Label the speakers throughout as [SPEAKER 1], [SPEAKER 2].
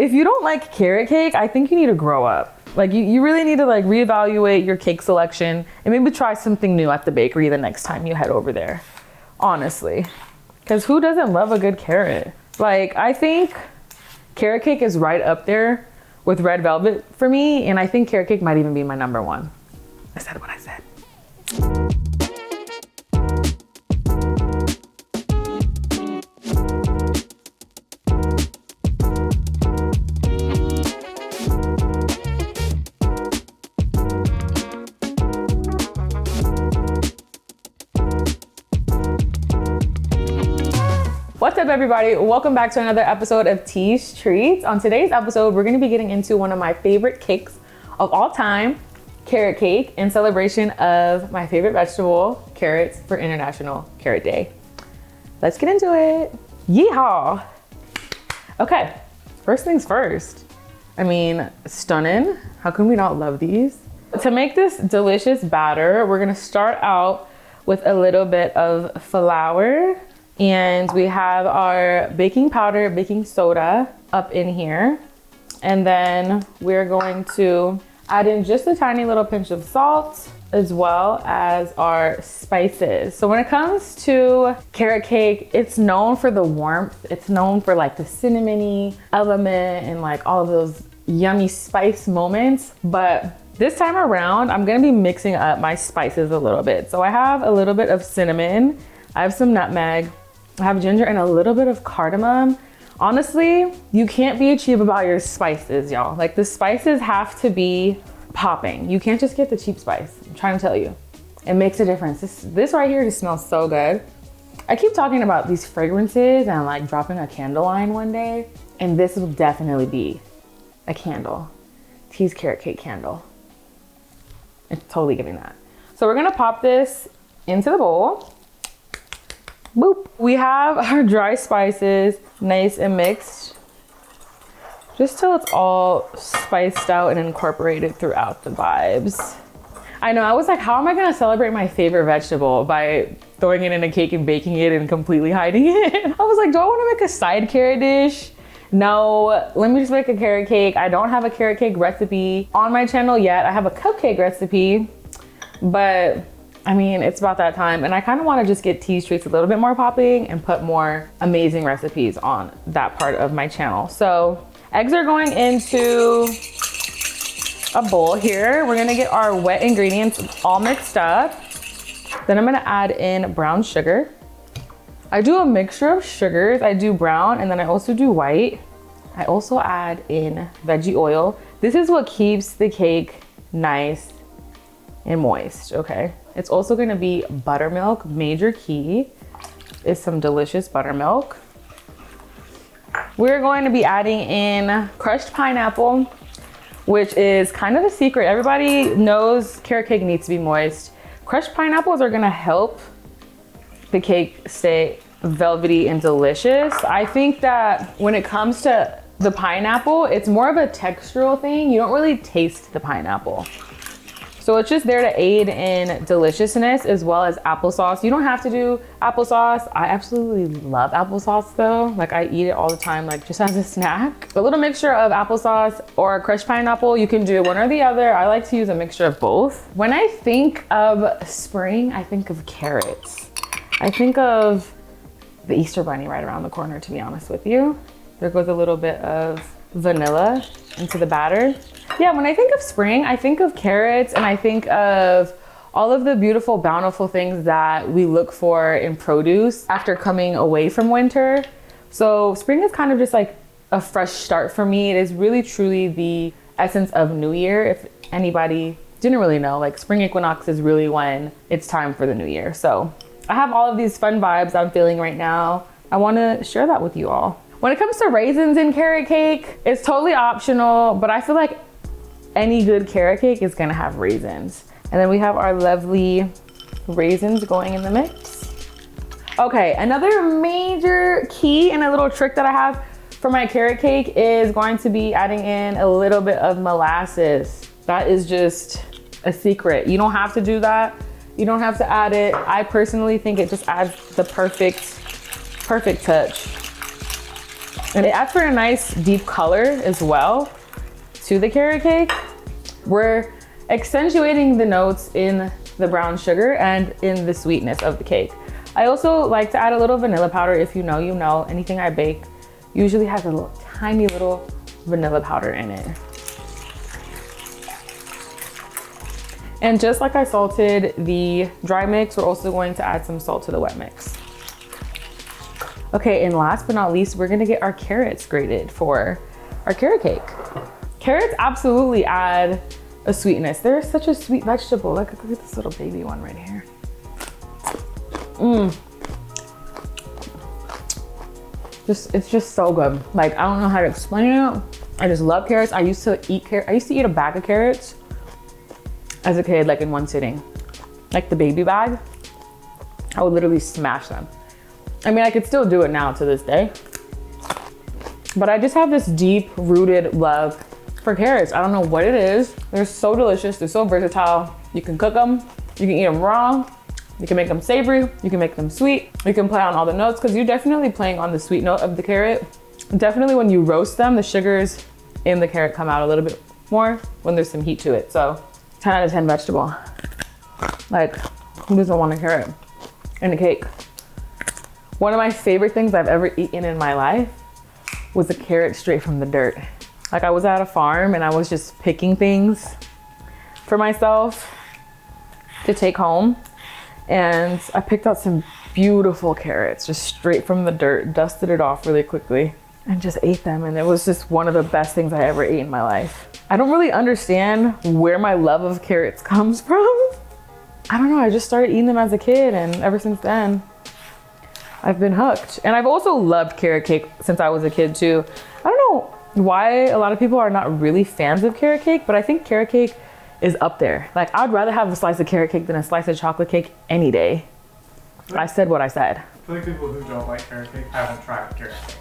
[SPEAKER 1] if you don't like carrot cake, I think you need to grow up. Like you really need to like reevaluate your cake selection and maybe try something new at the bakery the next time you head over there. Honestly, because who doesn't love a good carrot? Like, I think carrot cake is right up there with red velvet for me, and I think carrot cake might even be my number one. I said what I said. What's up, everybody? Welcome back to another episode of Tea's Treats. On today's episode, we're going to be getting into one of my favorite cakes of all time, carrot cake, in celebration of my favorite vegetable, carrots, for International Carrot Day. Let's get into it. Yeehaw! Okay, first things first. I mean, stunning. How can we not love these? To make this delicious batter, we're going to start out with a little bit of flour. And we have our baking powder, baking soda up in here. And then we're going to add in just a tiny little pinch of salt, as well as our spices. So when it comes to carrot cake, it's known for the warmth. It's known for like the cinnamony element and like all of those yummy spice moments. But this time around, I'm gonna be mixing up my spices a little bit. So I have a little bit of cinnamon. I have some nutmeg. I have ginger and a little bit of cardamom. Honestly, you can't be cheap about your spices, y'all. Like, the spices have to be popping. You can't just get the cheap spice. I'm trying to tell you. It makes a difference. This right here just smells so good. I keep talking about these fragrances and like dropping a candle line one day, and this will definitely be a candle. Tea's carrot cake candle. It's totally giving that. So we're gonna pop this into the bowl. Boop. We have our dry spices nice and mixed, just till it's all spiced out and incorporated throughout the vibes. I know, I was like, how am I gonna celebrate my favorite vegetable by throwing it in a cake and baking it and completely hiding it? I was like, do I wanna make a side carrot dish? No, let me just make a carrot cake. I don't have a carrot cake recipe on my channel yet. I have a cupcake recipe, but I mean, it's about that time, and I kind of want to just get Tea's Treats a little bit more popping and put more amazing recipes on that part of my channel. So eggs are going into a bowl here. We're gonna get our wet ingredients all mixed up. Then I'm gonna add in brown sugar. I do a mixture of sugars. I do brown, and then I also do white. I also add in veggie oil. This is what keeps the cake nice and moist, okay? It's also gonna be buttermilk. Major key is some delicious buttermilk. We're going to be adding in crushed pineapple, which is kind of a secret. Everybody knows carrot cake needs to be moist. Crushed pineapples are gonna help the cake stay velvety and delicious. I think that when it comes to the pineapple, it's more of a textural thing. You don't really taste the pineapple. So it's just there to aid in deliciousness, as well as applesauce. You don't have to do applesauce. I absolutely love applesauce though. Like, I eat it all the time, like just as a snack. A little mixture of applesauce or crushed pineapple. You can do one or the other. I like to use a mixture of both. When I think of spring, I think of carrots. I think of the Easter Bunny right around the corner, to be honest with you. There goes a little bit of vanilla into the batter. Yeah, when I think of spring, I think of carrots, and I think of all of the beautiful, bountiful things that we look for in produce after coming away from winter. So spring is kind of just like a fresh start for me. It is really, truly the essence of New Year. If anybody didn't really know, like, spring equinox is really when it's time for the new year. So I have all of these fun vibes I'm feeling right now. I want to share that with you all. When it comes to raisins in carrot cake, it's totally optional, but I feel like any good carrot cake is gonna have raisins. And then we have our lovely raisins going in the mix. Okay, another major key and a little trick that I have for my carrot cake is going to be adding in a little bit of molasses. That is just a secret. You don't have to do that. You don't have to add it. I personally think it just adds the perfect touch. And it adds for a nice deep color as well to the carrot cake. We're accentuating the notes in the brown sugar and in the sweetness of the cake. I also like to add a little vanilla powder. If you know, you know. Anything I bake usually has a little, tiny little vanilla powder in it. And just like I salted the dry mix, we're also going to add some salt to the wet mix. Okay, and last but not least, we're gonna get our carrots grated for our carrot cake. Carrots absolutely add a sweetness. They're such a sweet vegetable. Look at this little baby one right here. It's just so good. Like, I don't know how to explain it. I just love carrots. I used to eat a bag of carrots as a kid, like in one sitting. Like the baby bag, I would literally smash them. I mean, I could still do it now to this day. But I just have this deep rooted love for carrots. I don't know what it is. They're so delicious. They're so versatile. You can cook them. You can eat them raw. You can make them savory. You can make them sweet. You can play on all the notes because you're definitely playing on the sweet note of the carrot. Definitely when you roast them, the sugars in the carrot come out a little bit more when there's some heat to it. So 10 out of 10 vegetable. Like, who doesn't want a carrot in a cake? One of my favorite things I've ever eaten in my life was a carrot straight from the dirt. Like, I was at a farm and I was just picking things for myself to take home. And I picked out some beautiful carrots just straight from the dirt, dusted it off really quickly and just ate them. And it was just one of the best things I ever ate in my life. I don't really understand where my love of carrots comes from. I don't know, I just started eating them as a kid and ever since then, I've been hooked. And I've also loved carrot cake since I was a kid too. I don't know why a lot of people are not really fans of carrot cake, but I think carrot cake is up there. Like, I'd rather have a slice of carrot cake than a slice of chocolate cake any day. I said what I said.
[SPEAKER 2] I feel like people who don't like carrot cake haven't tried carrot cake.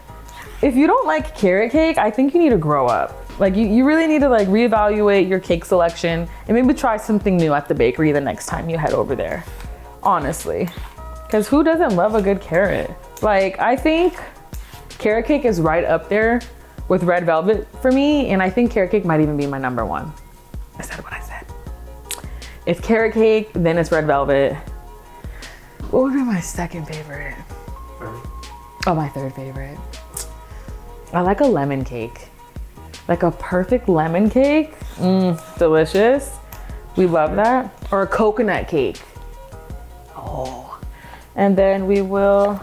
[SPEAKER 1] If you don't like carrot cake, I think you need to grow up. Like, you really need to like reevaluate your cake selection and maybe try something new at the bakery the next time you head over there, honestly. Because who doesn't love a good carrot? Like, I think carrot cake is right up there with red velvet for me, and I think carrot cake might even be my number one. I said what I said. It's carrot cake, then it's red velvet. What would be my second favorite? Oh, my third favorite. I like a lemon cake. Like a perfect lemon cake. Delicious. We love that. Or a coconut cake. Oh. And then we will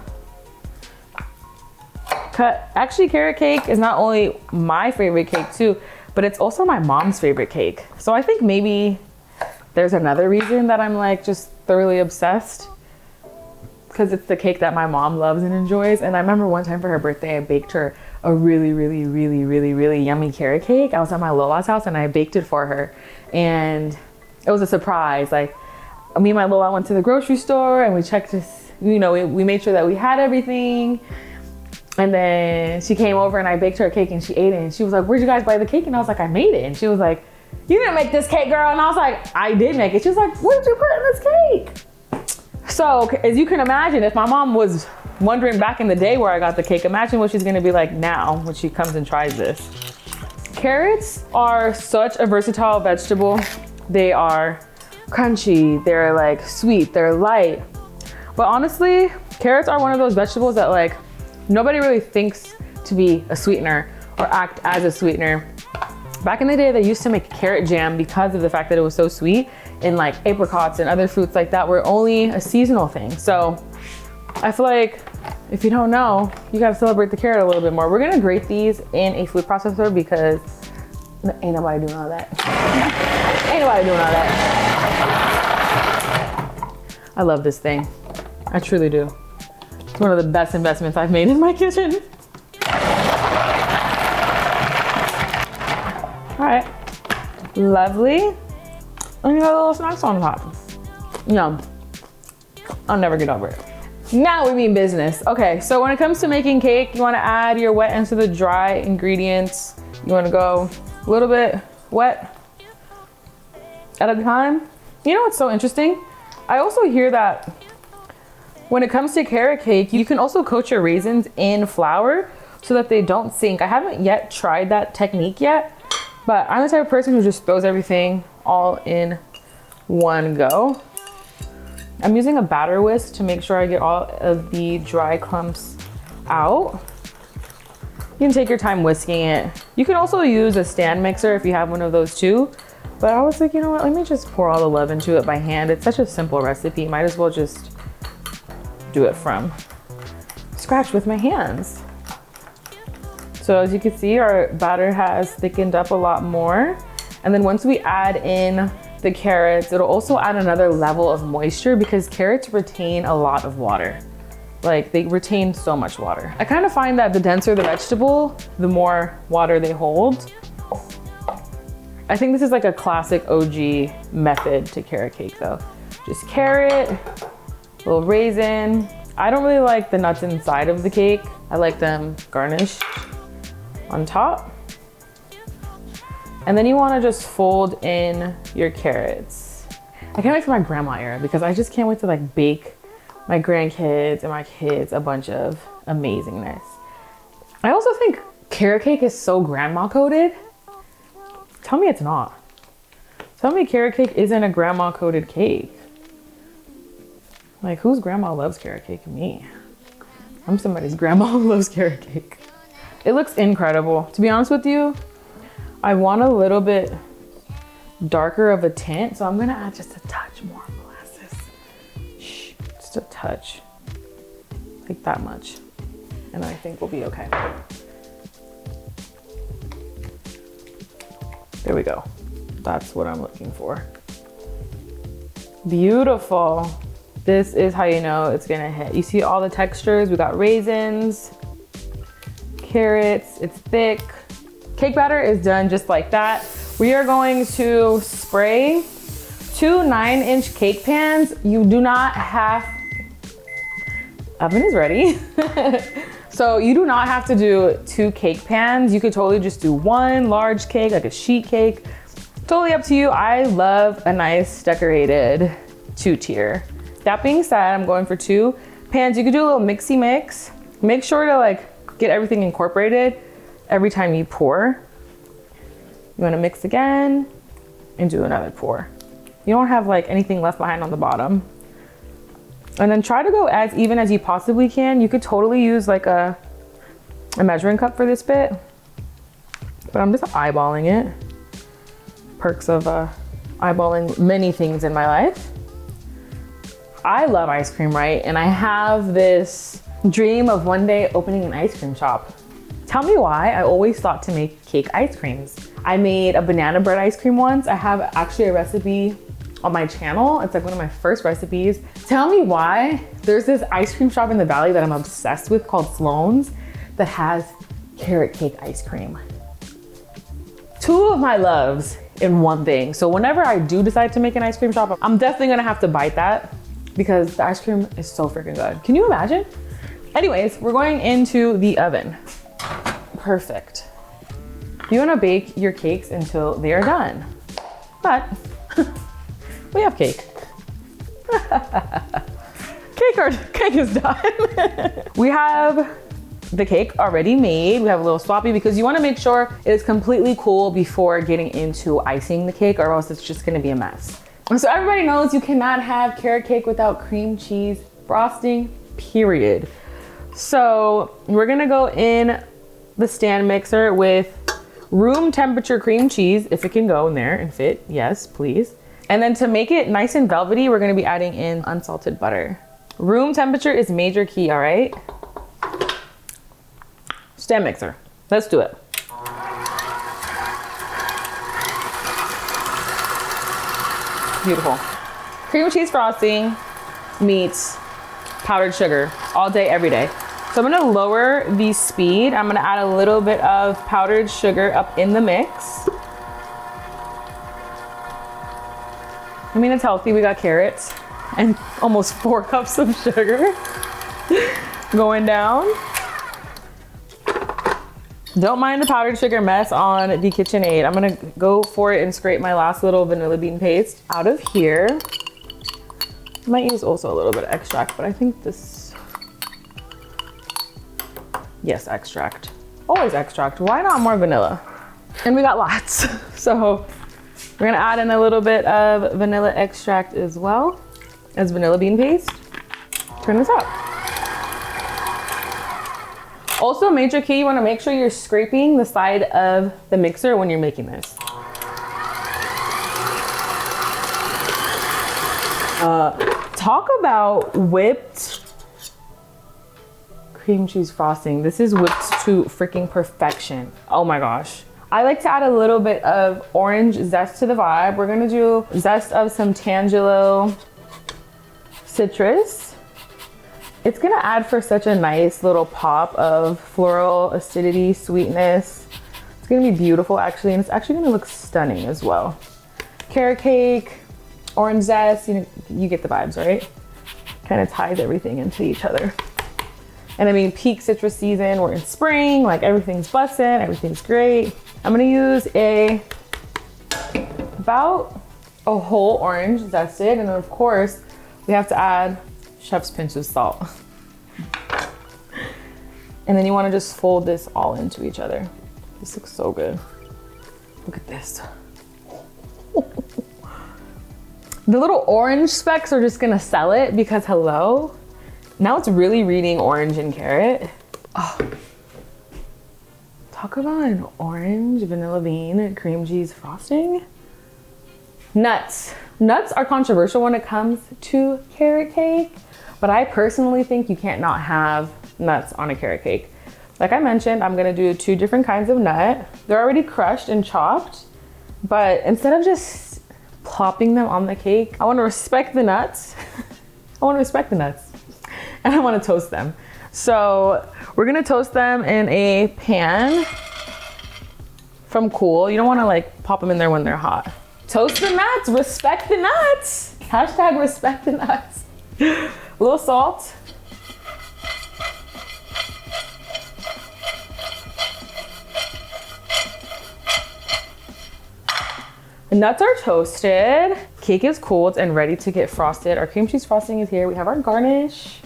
[SPEAKER 1] cut. Actually, carrot cake is not only my favorite cake too, but it's also my mom's favorite cake. So I think maybe there's another reason that I'm like just thoroughly obsessed, because it's the cake that my mom loves and enjoys. And I remember one time for her birthday, I baked her a really, really, really, really, really yummy carrot cake. I was at my Lola's house and I baked it for her. And it was a surprise. Like, me and my Lola went to the grocery store and we checked this, you know, we made sure that we had everything. And then she came over and I baked her a cake and she ate it. And she was like, where'd you guys buy the cake? And I was like, I made it. And she was like, you didn't make this cake, girl. And I was like, I did make it. She was like, what did you put in this cake? So as you can imagine, if my mom was wondering back in the day where I got the cake, imagine what she's gonna be like now when she comes and tries this. Carrots are such a versatile vegetable. They are crunchy, they're like sweet, they're light. But honestly, carrots are one of those vegetables that like nobody really thinks to be a sweetener or act as a sweetener. Back in the day, they used to make carrot jam because of the fact that it was so sweet, and like apricots and other fruits like that were only a seasonal thing. So I feel like if you don't know, you gotta celebrate the carrot a little bit more. We're gonna grate these in a food processor because ain't nobody doing all that. Ain't nobody doing all that. I love this thing. I truly do. It's one of the best investments I've made in my kitchen. All right, lovely. And you got little snacks on top. Yum. I'll never get over it. Now we mean business. Okay, so when it comes to making cake, you wanna add your wet into the dry ingredients. You wanna go a little bit wet at a time. You know what's so interesting? I also hear that when it comes to carrot cake, you can also coat your raisins in flour, so that they don't sink. I haven't yet tried that technique yet, but I'm the type of person who just throws everything all in one go. I'm using a batter whisk to make sure I get all of the dry clumps out. You can take your time whisking it. You can also use a stand mixer if you have one of those too. But I was like, you know what, let me just pour all the love into it by hand. It's such a simple recipe. Might as well just do it from scratch with my hands. So as you can see, our batter has thickened up a lot more. And then once we add in the carrots, it'll also add another level of moisture because carrots retain a lot of water. Like they retain so much water. I kind of find that the denser the vegetable, the more water they hold. I think this is like a classic OG method to carrot cake though. Just carrot, little raisin. I don't really like the nuts inside of the cake. I like them garnished on top. And then you wanna just fold in your carrots. I can't wait for my grandma era because I just can't wait to like bake my grandkids and my kids a bunch of amazingness. I also think carrot cake is so grandma coded. Tell me it's not. Tell me carrot cake isn't a grandma coated cake. Like whose grandma loves carrot cake? Me. I'm somebody's grandma who loves carrot cake. It looks incredible. To be honest with you, I want a little bit darker of a tint, so I'm gonna add just a touch more molasses. Shh, just a touch, like that much. And I think we'll be okay. There we go. That's what I'm looking for. Beautiful. This is how you know it's gonna hit. You see all the textures? We got raisins, carrots, it's thick. Cake batter is done just like that. We are going to spray 2 9-inch cake pans. You do not have, oven is ready. So you do not have to do 2 cake pans. You could totally just do 1 large cake, like a sheet cake. Totally up to you. I love a nice decorated 2-tier. That being said, I'm going for 2 pans. You could do a little mixy mix. Make sure to like get everything incorporated every time you pour. You wanna mix again and do another pour. You don't have like anything left behind on the bottom. And then try to go as even as you possibly can. You could totally use like a measuring cup for this bit, but I'm just eyeballing it. Perks of eyeballing many things in my life. I love ice cream, right? And I have this dream of one day opening an ice cream shop. Tell me why I always thought to make cake ice creams. I made a banana bread ice cream once. I have actually a recipe on my channel. It's like one of my first recipes. Tell me why there's this ice cream shop in the Valley that I'm obsessed with called Sloan's that has carrot cake ice cream. 2 of my loves in one thing. So whenever I do decide to make an ice cream shop, I'm definitely gonna have to bite that because the ice cream is so freaking good. Can you imagine? Anyways, we're going into the oven. Perfect. You wanna bake your cakes until they are done. But we have cake. Cake is done. We have the cake already made. We have a little sloppy because you wanna make sure it is completely cool before getting into icing the cake or else it's just gonna be a mess. So everybody knows you cannot have carrot cake without cream cheese frosting, period. So we're gonna go in the stand mixer with room temperature cream cheese, if it can go in there and fit, yes, please. And then to make it nice and velvety, we're gonna be adding in unsalted butter. Room temperature is major key, all right? Stand mixer, let's do it. Beautiful. Cream cheese frosting meets powdered sugar all day, every day. So I'm gonna lower the speed. I'm gonna add a little bit of powdered sugar up in the mix. I mean, it's healthy. We got carrots and almost 4 cups of sugar going down. Don't mind the powdered sugar mess on the KitchenAid. I'm gonna go for it and scrape my last little vanilla bean paste out of here. Might use also a little bit of extract, but I think this, Yes, extract. Always extract. Why not more vanilla? And we got lots. So we're gonna add in a little bit of vanilla extract as well as vanilla bean paste. Turn this up. Also, major key, you wanna make sure you're scraping the side of the mixer when you're making this. Talk about whipped cream cheese frosting. This is whipped to freaking perfection. Oh my gosh. I like to add a little bit of orange zest to the vibe. We're gonna do zest of some Tangelo citrus. It's gonna add for such a nice little pop of floral acidity, sweetness. It's gonna be beautiful actually, and it's actually gonna look stunning as well. Carrot cake, orange zest, you get the vibes, right? Kind of ties everything into each other. And I mean, peak citrus season, we're in spring, like everything's bussin', everything's great. I'm gonna use about a whole orange zested, and then of course, we have to add chef's pinch of salt. And then you wanna just fold this all into each other. This looks so good. Look at this. The little orange specks are just gonna sell it because hello. Now it's really reading orange and carrot. Oh. Talk about an orange vanilla bean cream cheese frosting. Nuts. Nuts are controversial when it comes to carrot cake, but I personally think you can't not have nuts on a carrot cake. Like I mentioned, I'm gonna do 2 different kinds of nut. They're already crushed and chopped, but instead of just plopping them on the cake, I wanna respect the nuts. I wanna respect the nuts, and I wanna toast them. So we're gonna toast them in a pan from Cool. You don't wanna like pop them in there when they're hot. Toast the nuts, respect the nuts. Hashtag respect the nuts. A little salt. The nuts are toasted. Cake is cooled and ready to get frosted. Our cream cheese frosting is here. We have our garnish.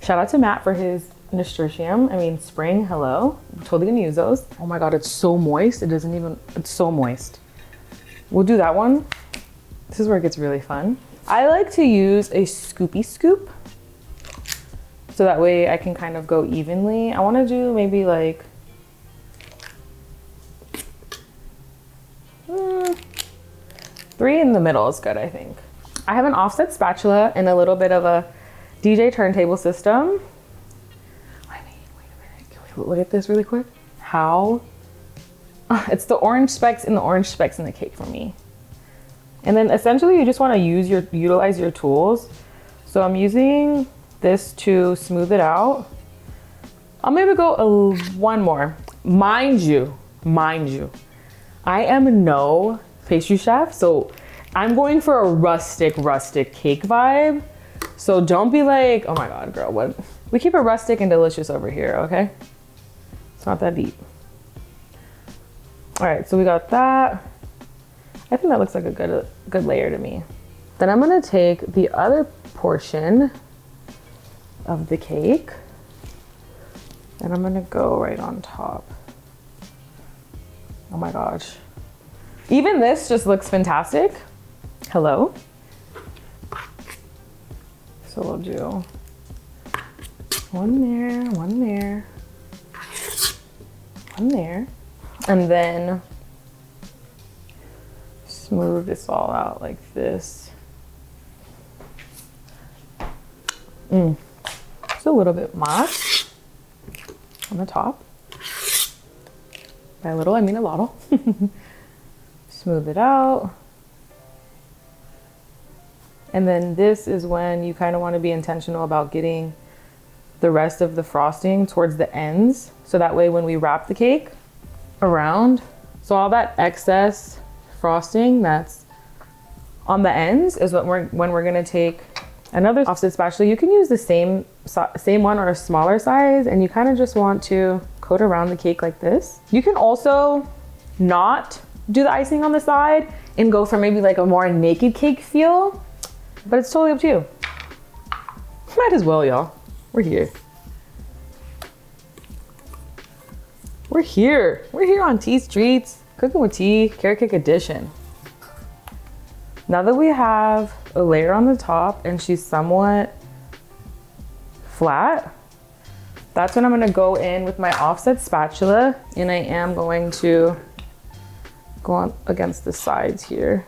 [SPEAKER 1] Shout out to Matt for his nasturtium. I mean, spring, hello. I'm totally gonna use those. Oh my God, it's so moist. It's so moist. We'll do that one. This is where it gets really fun. I like to use a scoopy scoop. So that way I can kind of go evenly. I wanna do maybe like, 3 in the middle is good, I think. I have an offset spatula and a little bit of a DJ turntable system. I mean, wait a minute, can we look at this really quick? How? It's the orange specks and the orange specks in the cake for me. And then essentially you just wanna utilize your tools. So I'm using this to smooth it out. I'll maybe go one more. Mind you, I am no pastry chef, so I'm going for a rustic cake vibe. So don't be like, oh my God, girl, what? We keep it rustic and delicious over here, okay? It's not that deep. All right, so we got that. I think that looks like a good layer to me. Then I'm gonna take the other portion of the cake and I'm gonna go right on top. Oh my gosh. Even this just looks fantastic. Hello. So we'll do one there, one there, one there, and then smooth this all out like this. Just a little bit much on the top. By a little, I mean a lot. Smooth it out. And then this is when you kind of want to be intentional about getting the rest of the frosting towards the ends. So that way when we wrap the cake around, so all that excess frosting that's on the ends is when we're gonna take another offset spatula. You can use the same one or a smaller size, and you kind of just want to coat around the cake like this. You can also not do the icing on the side and go for maybe like a more naked cake feel, but it's totally up to you. Might as well, y'all. We're here. We're here. We're here on Tee's Treats, Cooking with Tea, Carrot Cake Edition. Now that we have a layer on the top and she's somewhat flat, that's when I'm gonna go in with my offset spatula, and I am going to go on against the sides here.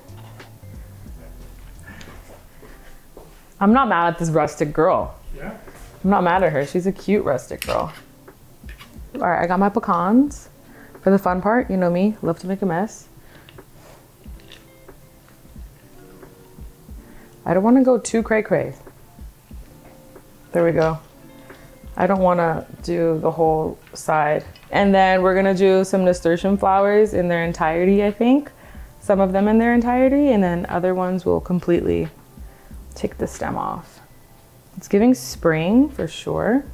[SPEAKER 1] I'm not mad at this rustic girl.
[SPEAKER 2] Yeah.
[SPEAKER 1] I'm not mad at her. She's a cute rustic girl. All right, I got my pecans. For the fun part, you know me, love to make a mess. I don't want to go too cray-cray. There we go. I don't want to do the whole side. And then we're going to do some nasturtium flowers in their entirety, I think. Some of them in their entirety, and then other ones will completely take the stem off. It's giving spring for sure.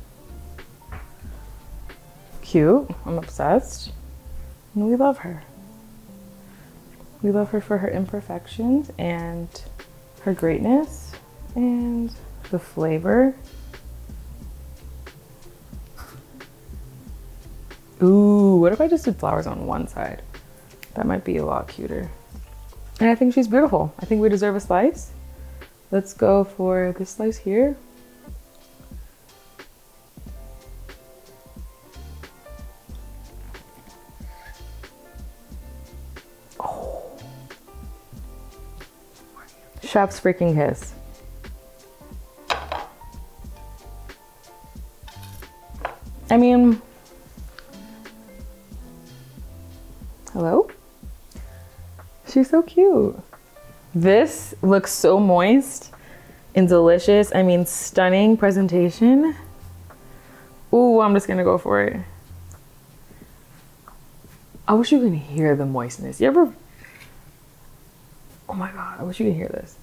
[SPEAKER 1] Cute. I'm obsessed. And we love her. We love her for her imperfections and her greatness and the flavor. Ooh, what if I just did flowers on one side? That might be a lot cuter. And I think she's beautiful. I think we deserve a slice. Let's go for this slice here. Oh. Chef's freaking kiss. I mean, hello? She's so cute. This looks so moist and delicious. I mean, stunning presentation. Ooh, I'm just gonna go for it. I wish you could hear the moistness. You ever? Oh my God, I wish you could hear this.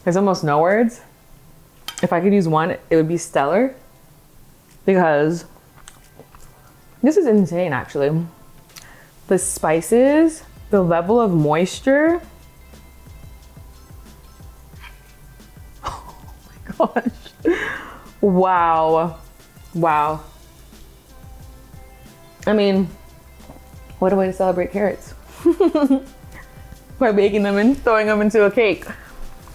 [SPEAKER 1] There's almost no words. If I could use one, it would be stellar, because this is insane, actually. The spices, the level of moisture. Oh my gosh. Wow. Wow. I mean, what a way to celebrate carrots. By baking them and throwing them into a cake.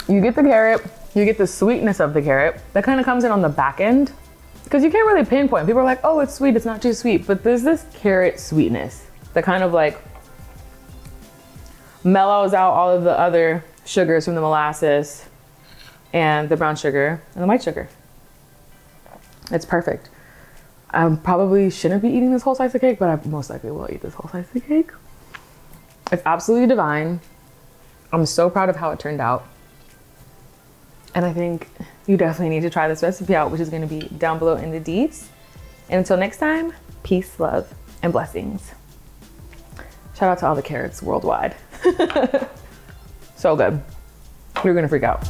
[SPEAKER 1] You get the carrot, you get the sweetness of the carrot. That kind of comes in on the back end, because you can't really pinpoint. People are like, oh, it's sweet, it's not too sweet. But there's this carrot sweetness that kind of like mellows out all of the other sugars from the molasses and the brown sugar and the white sugar. It's perfect. I probably shouldn't be eating this whole slice of cake, but I most likely will eat this whole slice of cake. It's absolutely divine. I'm so proud of how it turned out. And I think you definitely need to try this recipe out, which is going to be down below in the deets. And until next time, peace, love, and blessings. Shout out to all the carrots worldwide. So good. You're going to freak out.